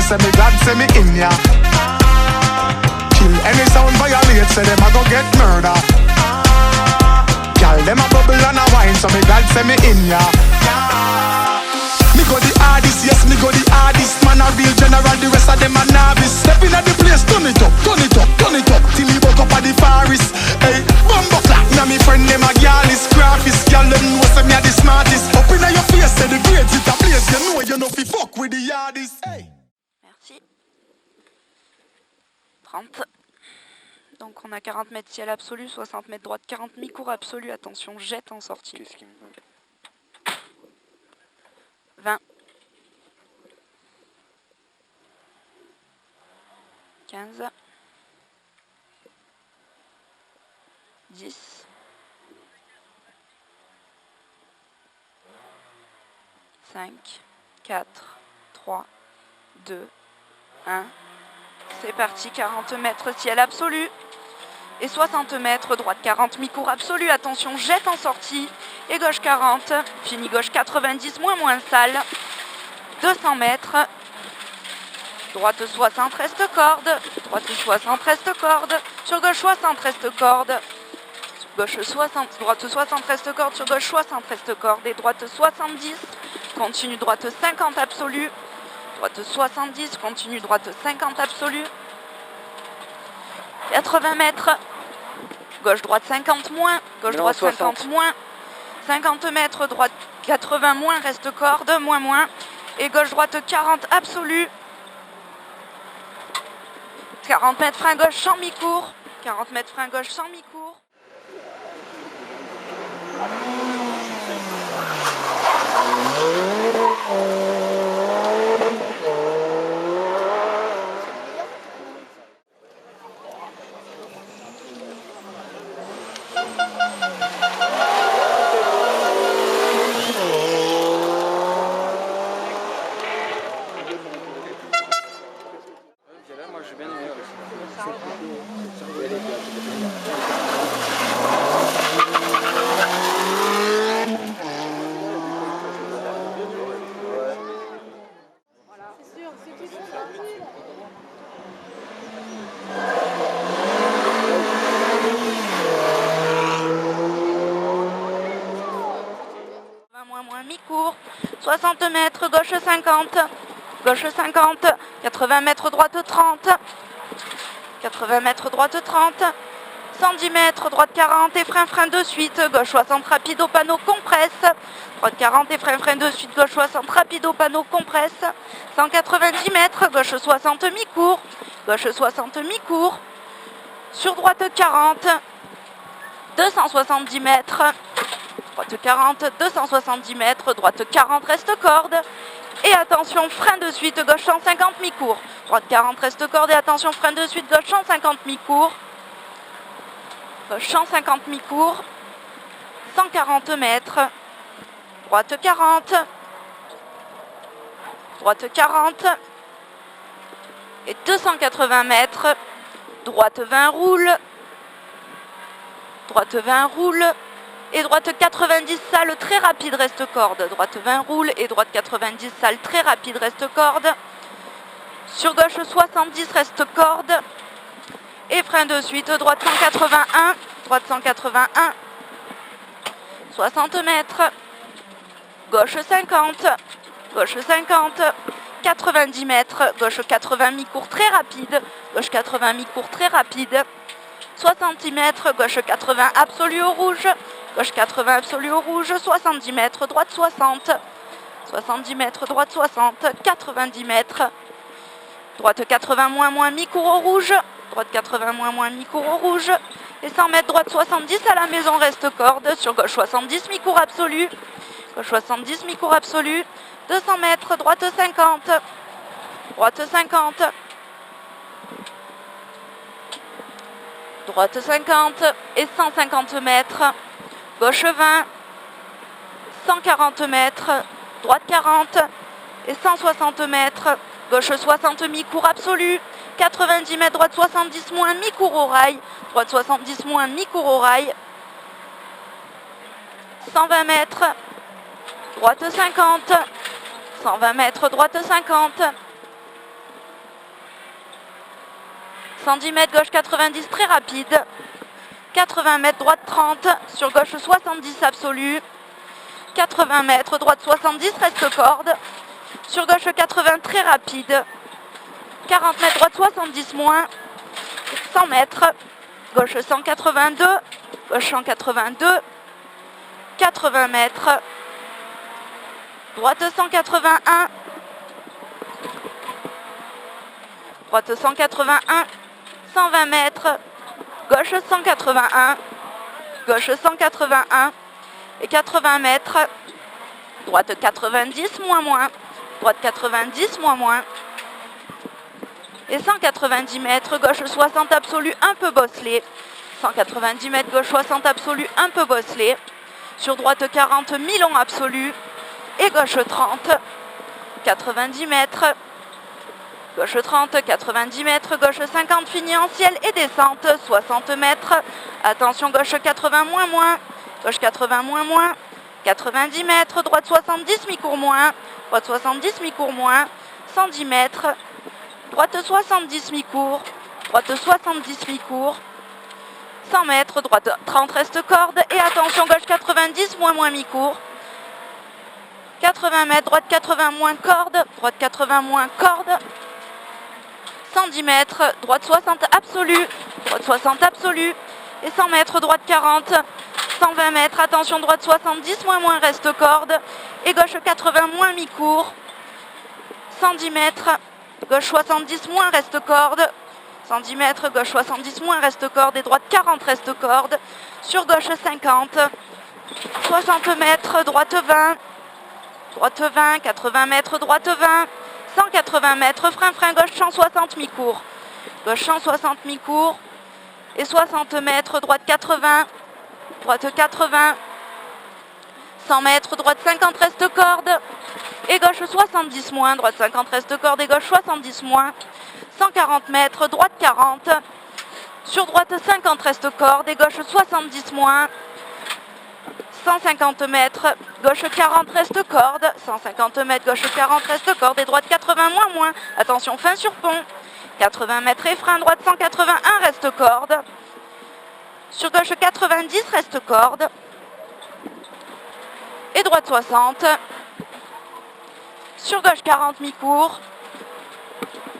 say me God say me in ya. Kill any sound violate, say them a go get murder. Girl, them a bubble and a wine, so me God say me in ya. Me go the hardest, yes, me go the hardest. Man a real general, the rest of them a novice. Step in at the place, turn it up, turn it up, turn it up, till he woke up at the forest. Hey, bumbo clap, now me friend them a gyal is graphist. Gyal them know say me a the smartest. Up in your face, say the grades it a place. You know fi fuck with the hardest. Hey. Merci. 30. Donc on a 40 mètres ciel absolu, 60 mètres droite, 40 mi-cours absolu. Attention, jette en sortie. 20. 15. 10. 5, 4, 3, 2, 1. C'est parti, 40 mètres ciel absolu. Et 60 mètres, droite 40, mi-cours absolu. Attention, jette en sortie. Et gauche 40, fini gauche 90, moins sale. 200 mètres. Droite 60, reste corde. Droite 60, reste corde. Sur gauche 60, reste corde. Sur gauche 60, droite 60, reste corde. Sur gauche 60, reste corde. Et droite 70. Continue droite 50 absolu. Droite 70, continue droite 50 absolu. 80 mètres. Gauche droite 50 moins. Gauche droite 50 moins. 50 mètres, droite 80 moins, reste corde, moins. Et gauche droite 40 absolu. 40 mètres frein gauche sans mi-cours. 40 mètres frein gauche sans mi-cours. Mi-cours, 60 mètres, gauche 50, gauche 50, 80 mètres, droite 30, 80 mètres, droite 30, 110 mètres, droite 40 et frein de suite, gauche 60 rapide au panneau compresse, droite 40 et frein de suite, gauche 60 rapide au panneau compresse, 190 mètres, gauche 60 mi-cours, gauche 60 mi-cours, sur droite 40, 270 mètres, droite 40, 270 mètres, droite 40, reste corde. Et attention, frein de suite, gauche 150 mi-cours. Droite 40, reste corde et attention, frein de suite, gauche 150 mi-cours. Gauche 150 mi-cours. 140 mètres. Droite 40. Droite 40. Et 280 mètres. Droite 20 roule. Droite 20 roule. Et droite 90 sale très rapide reste corde. Droite 20 roule et droite 90 sale très rapide reste corde. Sur gauche 70 reste corde. Et frein de suite, droite 181. Droite 181. 60 mètres. Gauche 50. Gauche 50. 90 mètres. Gauche 80 mi-cours très rapide. Gauche 80 mi-cours très rapide. 60 mètres. Gauche 80 absolu au rouge. Gauche 80 absolu au rouge, 70 mètres, droite 60, 70 mètres, droite 60, 90 mètres, droite 80 moins, mi-cours au rouge, droite 80 moins, mi-cours au rouge, et 100 mètres, droite 70, à la maison reste corde, sur gauche 70, mi-cours absolu, gauche 70, mi-cours absolu, 200 mètres, droite 50, droite 50, droite 50, et 150 mètres, gauche 20, 140 mètres, droite 40 et 160 mètres, gauche 60 mi-cours absolu, 90 mètres, droite 70 moins, mi-cours au rail, droite 70 moins, mi-cours au rail, 120 mètres, droite 50, 120 mètres, droite 50, 110 mètres, gauche 90, très rapide. 80 mètres, droite 30, sur gauche 70 absolu. 80 mètres, droite 70, reste corde. Sur gauche 80, très rapide. 40 mètres, droite 70 moins. 100 mètres, gauche 182, gauche 182. 80 mètres, droite 181. Droite 181, 120 mètres, gauche 181, gauche 181 et 80 mètres, droite 90, moins, droite 90, moins, et 190 mètres, gauche 60 absolu, un peu bosselé, 190 mètres, gauche 60 absolu, un peu bosselé, sur droite 40, mi-long absolu, et gauche 30, 90 mètres, gauche 30, 90 mètres, gauche 50, fini en ciel et descente, 60 mètres, attention gauche 80 moins, gauche 80 moins, 90 mètres, droite 70, mi-court moins, droite 70, mi-court moins, 110 mètres, droite 70, mi-court, droite 70, mi-court, 100 mètres, droite 30, reste corde, et attention gauche 90, moins, mi-court, 80 mètres, droite 80 moins corde, droite 80 moins corde, 110 mètres, droite 60 absolu, droite 60 absolu, et 100 mètres, droite 40, 120 mètres, attention droite 70, moins, reste corde, et gauche 80 moins mi-court, 110 mètres, gauche 70 moins, reste corde, 110 mètres, gauche 70 moins, reste corde, et droite 40, reste corde, sur gauche 50, 60 mètres, droite 20, 80 mètres, droite 20, 180 mètres, frein, gauche 160 mi-court, gauche 160 mi-court, et 60 mètres, droite 80, 100 mètres, droite 50, reste corde, et gauche 70 moins, droite 50, reste corde, et gauche 70 moins, 140 mètres, droite 40, sur droite 50, reste corde, et gauche 70 moins, 150 mètres, gauche 40, reste corde, 150 mètres, gauche 40, reste corde, et droite 80 moins, attention fin sur pont, 80 mètres et frein, droite 181, reste corde, sur gauche 90, reste corde, et droite 60, sur gauche 40, mi-court,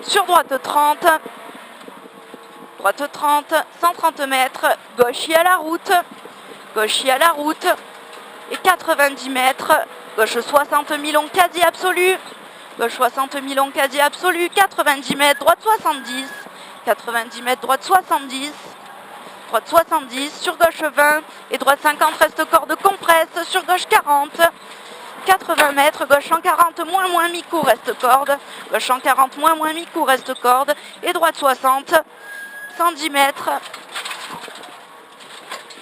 sur droite 30, 130 mètres, gauche à la route, et 90 mètres, gauche 60 mi-long quasi absolu, gauche 60 mi-long quasi absolu, 90 mètres, droite 70, 90 mètres, droite 70, sur gauche 20, et droite 50, reste corde compresse, sur gauche 40, 80 mètres, gauche 140, moins, mi-court, reste corde, gauche 140, moins, mi-court, reste corde, et droite 60, 110 mètres,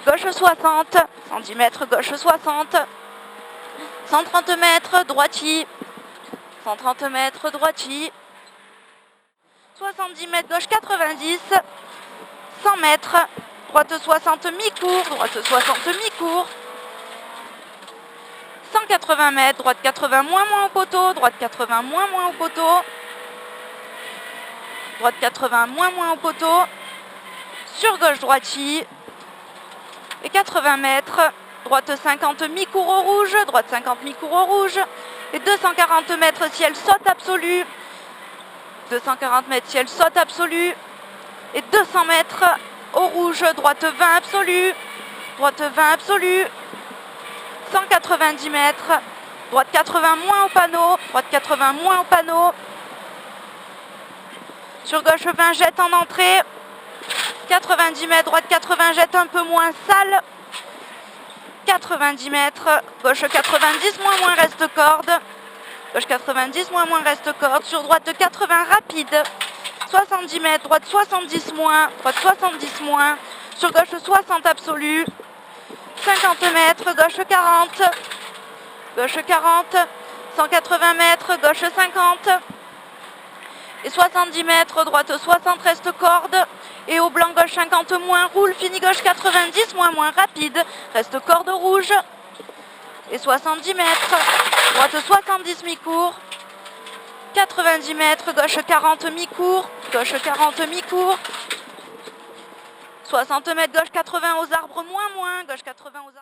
gauche 60, 110 mètres, gauche 60, 130 mètres, droiti, 130 mètres, droiti, 70 mètres, gauche 90, 100 mètres, droite 60, mi-court, droite 60, mi-court, 180 mètres, droite 80, moins au poteau, droite 80, moins au poteau, droite 80, moins au poteau, sur gauche droiti, et 80 mètres, droite 50, mi-court au rouge, droite 50, mi-court au rouge, et 240 mètres, ciel saute absolu, 240 mètres, ciel saute absolu, et 200 mètres au rouge, droite 20 absolu, droite 20 absolu, 190 mètres, droite 80 moins au panneau, droite 80 moins au panneau, sur gauche 20 jette en entrée, 90 mètres, droite 80 jette un peu moins sale, 90 mètres, gauche 90 moins reste corde, gauche 90 moins reste corde, sur droite 80 rapide, 70 mètres, droite 70 moins, droite 70 moins, sur gauche 60 absolu, 50 mètres, gauche 40, 180 mètres, gauche 50, et 70 mètres, droite 60, reste corde, et au blanc gauche 50 moins, roule, fini gauche 90, moins rapide, reste corde rouge, et 70 mètres, droite 70 mi-court, 90 mètres, gauche 40 mi-court, gauche 40 mi-court, 60 mètres, gauche 80 aux arbres, moins, gauche 80 aux arbres.